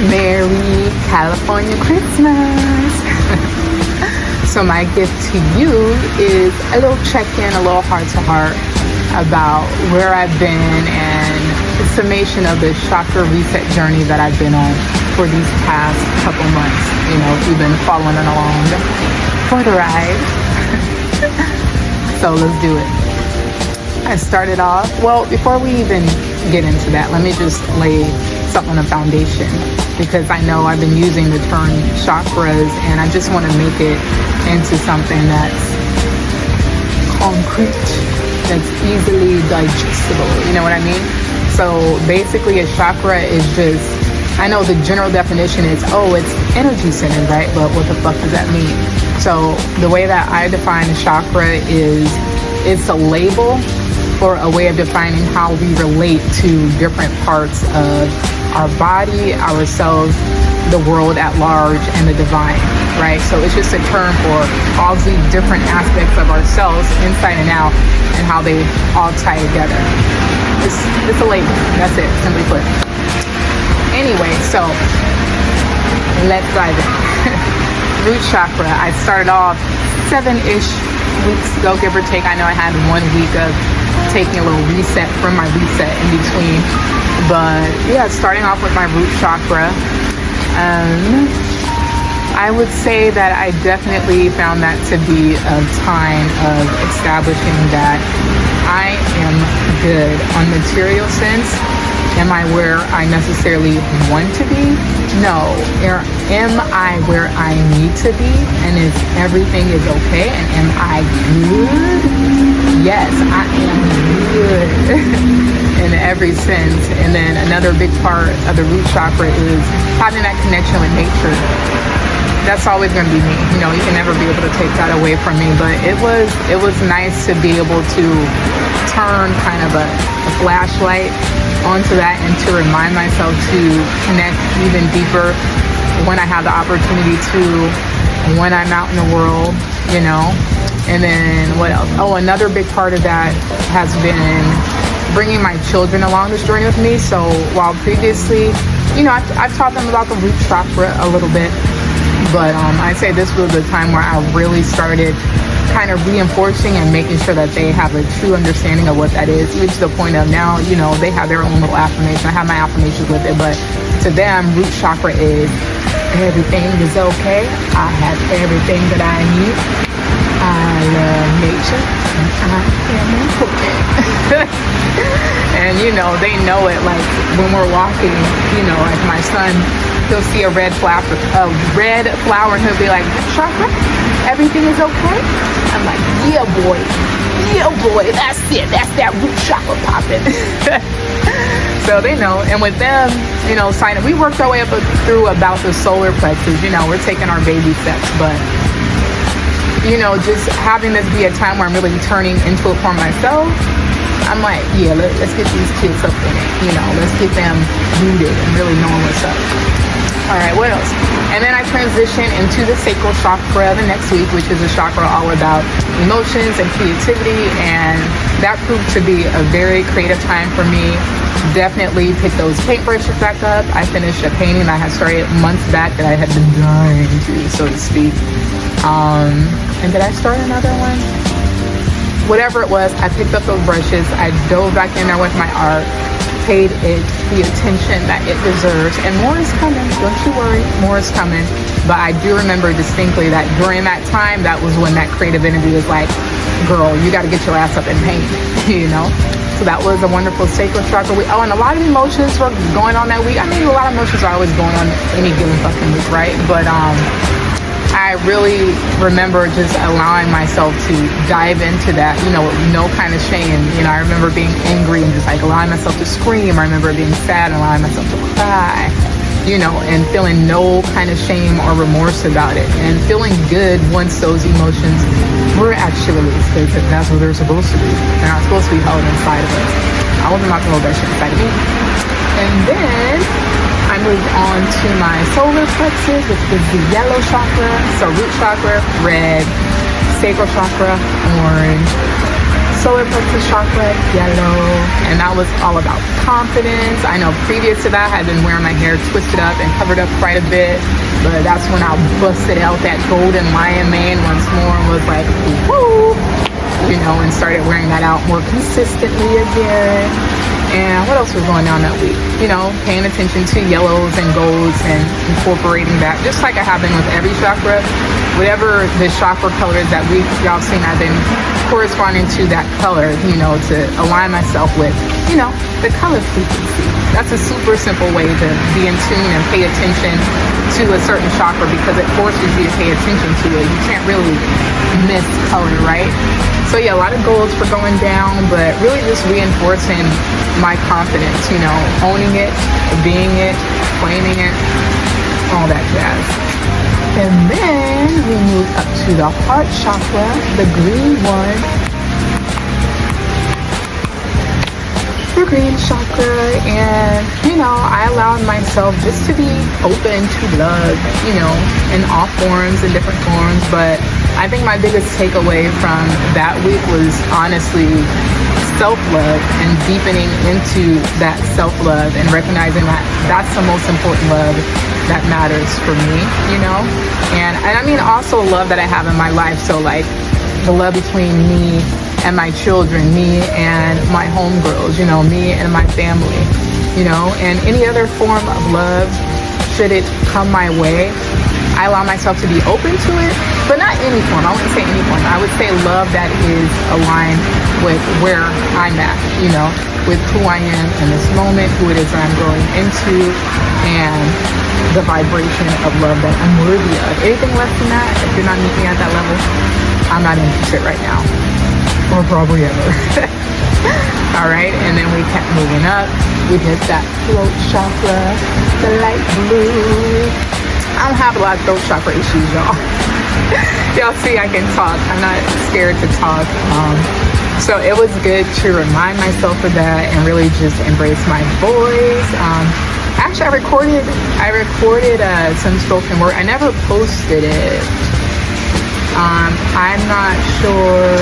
Merry California Christmas. So my gift to you is a little check-in, a little heart-to-heart about where I've been and the summation of the chakra reset journey that I've been on for these past couple months. You know, if you've been following along for the ride. So let's do it. I started off, well, before we even get into that, let me just lay something on a foundation, because I know I've been using the term chakras and I just want to make it into something that's concrete, that's easily digestible, you know what I mean? So basically a chakra is just, I know the general definition is, oh, it's energy centered, right? But what the fuck does that mean? So the way that I define a chakra is, it's a label or a way of defining how we relate to different parts of our body, ourselves, the world at large, and the divine, right? So it's just a term for all the different aspects of ourselves, inside and out, and how they all tie together. It's a label, that's it, simply put. Anyway, so let's dive in. Root chakra, I started off 7-ish weeks ago, give or take. I know I had 1 week of taking a little reset from my reset in between, but yeah, starting off with my root chakra, I would say that I definitely found that to be a time of establishing that I am good on material sense. Am I where I necessarily want to be? No. Am I where I need to be? And is everything is okay? And am I good? Yes, I am good in every sense. And then another big part of the root chakra is having that connection with nature. That's always going to be me. You know, you can never be able to take that away from me. But it was nice to be able to turn kind of a flashlight onto that and to remind myself to connect even deeper when I have the opportunity to, when I'm out in the world, you know. And then what else? Oh, another big part of that has been bringing my children along this journey with me. So while previously, you know, I've taught them about the root chakra a little bit, but I'd say this was the time where I really started kind of reinforcing and making sure that they have a true understanding of what that is, even to the point of now, you know, they have their own little affirmation. I have my affirmations with it, but to them, root chakra is everything is okay. I have everything that I need. I love nature and I am important. And you know, they know it. Like when we're walking, you know, like my son, he'll see a red flower and he'll be like, chakra, everything is okay? I'm like, yeah boy, that's it, that's that root chakra popping. So they know. And with them, you know, we worked our way up through about the solar plexus. You know, we're taking our baby steps, but you know, just having this be a time where I'm really turning into it for myself, I'm like, yeah, let's get these kids up in it, you know, let's get them rooted and really knowing what's up. All right, what else? And then I transition into the sacral chakra the next week, which is a chakra all about emotions and creativity, and that proved to be a very creative time for me. Definitely pick those paintbrushes back up. I finished a painting I had started months back that I had been dying to, so to speak. And did I start another one? Whatever it was, I picked up those brushes. I dove back in there with my art, paid it the attention that it deserves, and more is coming. Don't you worry, more is coming. But I do remember distinctly that during that time, that was when that creative energy was like, girl, you got to get your ass up and paint, you know? So that was a wonderful sacral chakra week. Oh, and a lot of emotions were going on that week. I mean, a lot of emotions are always going on any given fucking week, right? But I really remember just allowing myself to dive into that, you know, with no kind of shame. You know, I remember being angry and just like allowing myself to scream. I remember being sad and allowing myself to cry, you know, and feeling no kind of shame or remorse about it, and feeling good once those emotions were actually released, because that's what they're supposed to be. They're not supposed to be held inside of us. I wasn't about to hold that shit inside of me. And then I moved on to my solar plexus, which is the yellow chakra. So root chakra, red, sacral chakra, orange, solar plexus chakra, yellow, and that was all about confidence. I know previous to that I had been wearing my hair twisted up and covered up quite a bit, but that's when I busted out that golden lion mane once more and was like, woo, you know, and started wearing that out more consistently again. And what else was going on that week? You know, paying attention to yellows and golds and incorporating that, just like I have been with every chakra. Whatever the chakra color is that week, y'all seen, I've been corresponding to that color, you know, to align myself with, you know, the color frequency. That's a super simple way to be in tune and pay attention to a certain chakra, because it forces you to pay attention to it. You can't really miss color, right? So yeah, a lot of golds for going down, but really just reinforcing my confidence, you know, owning it, being it, claiming it, all that jazz. And then we move up to the heart chakra, the green one. The green chakra, and you know, I allowed myself just to be open to love, you know, in all forms, in different forms. But I think my biggest takeaway from that week was honestly self-love and deepening into that self-love and recognizing that that's the most important love that matters for me, you know. And I mean also love that I have in my life, so like the love between me and my children, me and my homegirls, you know, me and my family, you know, and any other form of love, should it come my way, I allow myself to be open to it, but not any form. I wouldn't say any form. I would say love that is aligned with where I'm at, you know, with who I am in this moment, who it is that I'm growing into, and the vibration of love that I'm worthy of. Anything less than that, if you're not meeting at that level, I'm not interested right now. Or probably ever. All right, and then we kept moving up. We hit that throat chakra, the light blue. I don't have a lot of throat chakra issues, y'all. Y'all see, I can talk. I'm not scared to talk. So it was good to remind myself of that and really just embrace my voice. Actually, I recorded some spoken word. I never posted it. I'm not sure.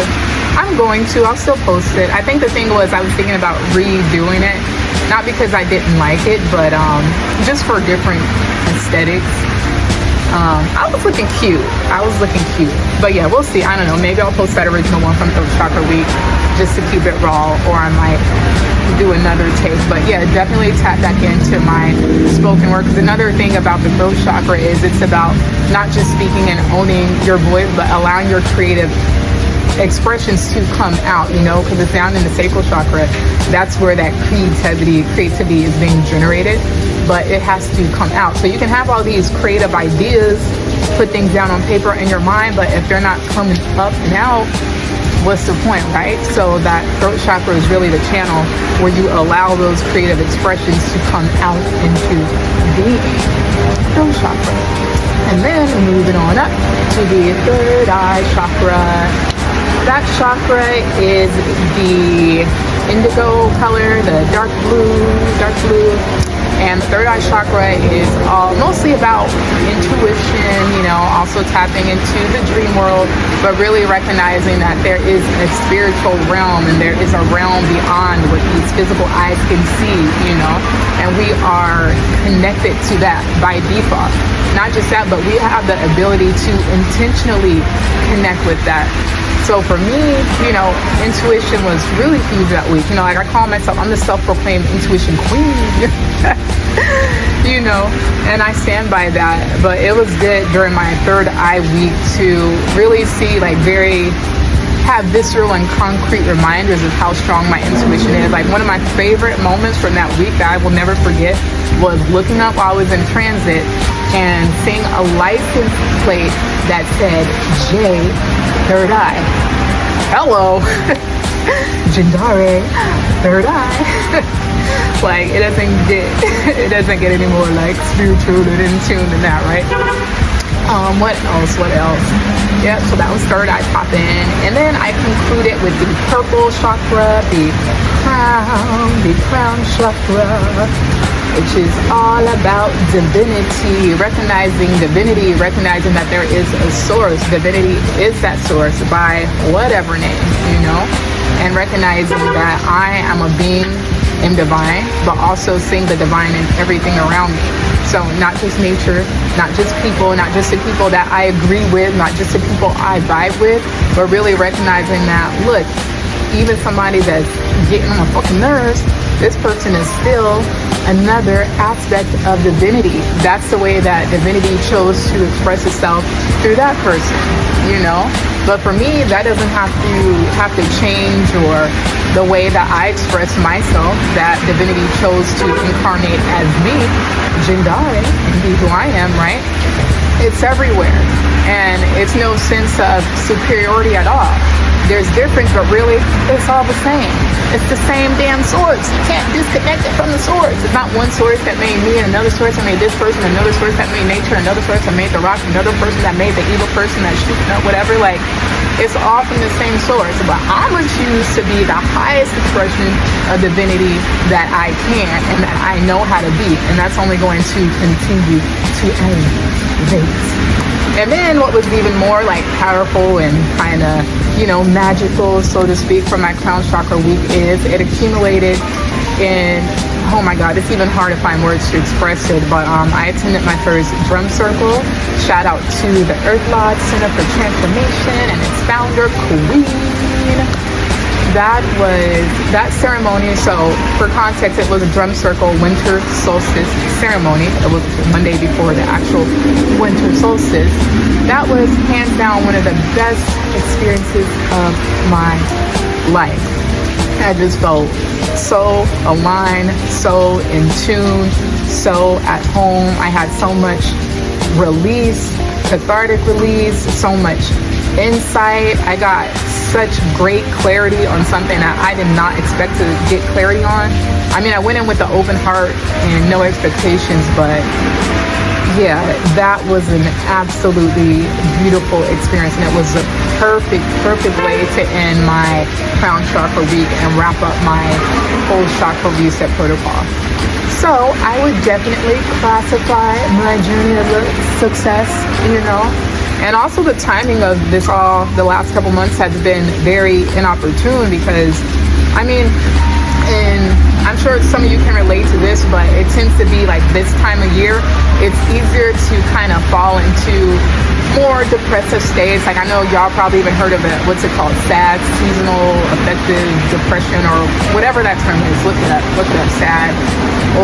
I'm going to. I'll still post it. I think the thing was I was thinking about redoing it. Not because I didn't like it, but just for different aesthetics. I was looking cute. But yeah, we'll see. I don't know. Maybe I'll post that original one from Throat Chakra Week just to keep it raw, or I might do another take. But yeah, definitely tap back into my spoken word, because another thing about the throat chakra is it's about not just speaking and owning your voice, but allowing your creative expressions to come out, you know, because it's down in the sacral chakra. That's where that creativity is being generated, but it has to come out. So you can have all these creative ideas, put things down on paper in your mind, but if they're not coming up and out, what's the point, right? So that throat chakra is really the channel where you allow those creative expressions to come out into being. Throat chakra. And then moving on up to the third eye chakra. That chakra is the indigo color, the dark blue. And the third eye chakra is mostly about intuition, you know, also tapping into the dream world, but really recognizing that there is a spiritual realm and there is a realm beyond what these physical eyes can see, you know, and we are connected to that by default. Not just that, but we have the ability to intentionally connect with that. So for me, you know, intuition was really huge that week. You know, like I call myself, I'm the self-proclaimed intuition queen, you know, and I stand by that. But it was good during my third eye week to really see, like, have visceral and concrete reminders of how strong my intuition is. Like, one of my favorite moments from that week that I will never forget was looking up while I was in transit and seeing a license plate that said J, third eye. Hello. Jindare, third eye. Like, it doesn't get any more like spiritual and in tune than that, right? What else? Yep, so that was third eye popping. And then I concluded with the purple chakra, the crown chakra, which is all about divinity, recognizing that there is a source. Divinity is that source by whatever name, you know. and recognizing that I am a being in divine, but also seeing the divine in everything around me. So not just nature, not just people, not just the people that I agree with, not just the people I vibe with, but really recognizing that, look, even somebody that's getting on my fucking nerves, this person is still another aspect of divinity. That's the way that divinity chose to express itself through that person, you know? But for me, that doesn't have to change, or the way that I express myself, that divinity chose to incarnate as me, Jindare, and be who I am, right? It's everywhere. And it's no sense of superiority at all. There's difference, but really, it's all the same. It's the same damn source. You can't disconnect it from the source. It's not one source that made me, and another source that made this person, another source that made nature, another source that made the rock, another person that made the evil person that's shooting up, whatever. Like, it's all from the same source. But I'm going to choose to be the highest expression of divinity that I can and that I know how to be. And that's only going to continue to elevate. And then what was even more like powerful and kind of, you know, magical, so to speak, for my crown chakra week is it accumulated in, oh my God, it's even hard to find words to express it, but I attended my first drum circle. Shout out to the Earth Lodge Center for Transformation and its founder, Queen. That ceremony, so for context, it was a drum circle winter solstice ceremony. It was Monday before the actual winter solstice. That was hands down one of the best experiences of my life. I just felt so aligned, so in tune, so at home. I had so much release, cathartic release, so much insight. I got such great clarity on something that I did not expect to get clarity on. I mean, I went in with an open heart and no expectations, but yeah, that was an absolutely beautiful experience, and it was a perfect way to end my crown chakra week and wrap up my whole chakra reset protocol. So I would definitely classify my journey as a success, you know. And also the timing of this all, the last couple months has been very inopportune because, I mean, and I'm sure some of you can relate to this, but it tends to be like this time of year, it's easier to kind of fall into more depressive states. Like, I know y'all probably even heard of it, what's it called? SAD, seasonal affective depression, or whatever that term is. Look it up, SAD.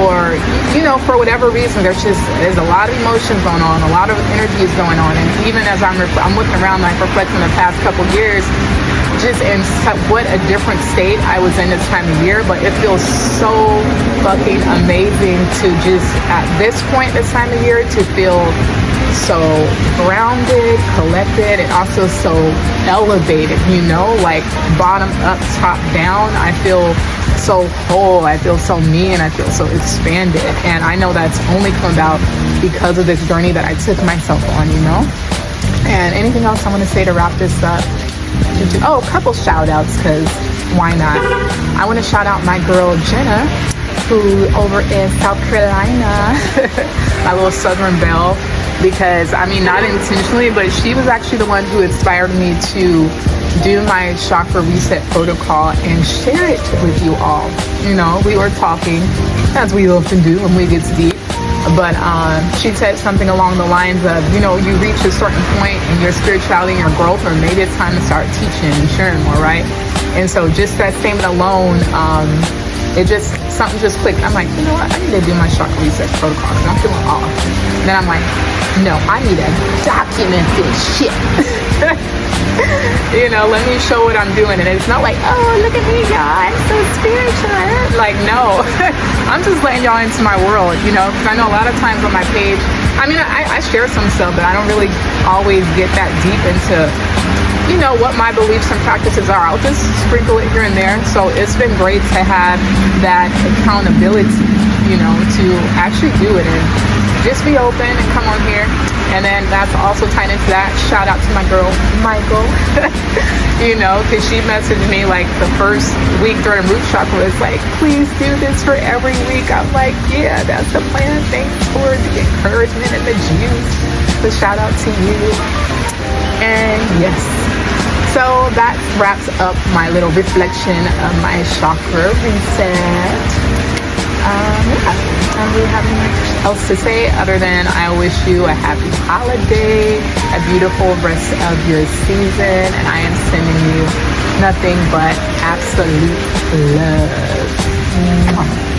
Or, you know, for whatever reason, there's a lot of emotions going on, a lot of energy is going on. And even as I'm looking around, like reflecting the past couple years, just in what a different state I was in this time of year. But it feels so fucking amazing to just, at this point this time of year, to feel so grounded, collected, and also so elevated, you know, like bottom up, top down. I feel so whole, I feel so me, and I feel so expanded. And I know that's only come about because of this journey that I took myself on, you know. And anything else I want to say to wrap this up? Oh, a couple shout outs, because why not? I want to shout out my girl Jenna, who over in South Carolina, my little Southern belle, because I mean, not intentionally, but she was actually the one who inspired me to do my chakra reset protocol and share it with you all. You know, we were talking, as we often do when we get deep, but she said something along the lines of, you know, you reach a certain point in your spirituality and your growth, or maybe it's time to start teaching and sharing more, right? And so just that statement alone, something just clicked. I'm like, you know what? I need to do my chakra reset protocol because I'm feeling off. And then I'm like, no, I need to document this shit. You know, let me show what I'm doing. And it's not like, oh, look at me, y'all, I'm so spiritual. Like, no, I'm just letting y'all into my world, you know, because I know a lot of times on my page, I mean, I share some stuff, but I don't really always get that deep into, you know, what my beliefs and practices are. I'll just sprinkle it here and there. So it's been great to have that accountability, you know, to actually do it and just be open and come on here. And then that's also tied into that. Shout out to my girl, Michael, you know, because she messaged me like the first week during root chakra, was like, please do this for every week. I'm like, yeah, that's the plan. Thanks for the encouragement and the juice. So shout out to you. And yes, So that wraps up my little reflection of my chakra reset. Yeah, I don't really have anything else to say other than I wish you a happy holiday, a beautiful rest of your season, and I am sending you nothing but absolute love.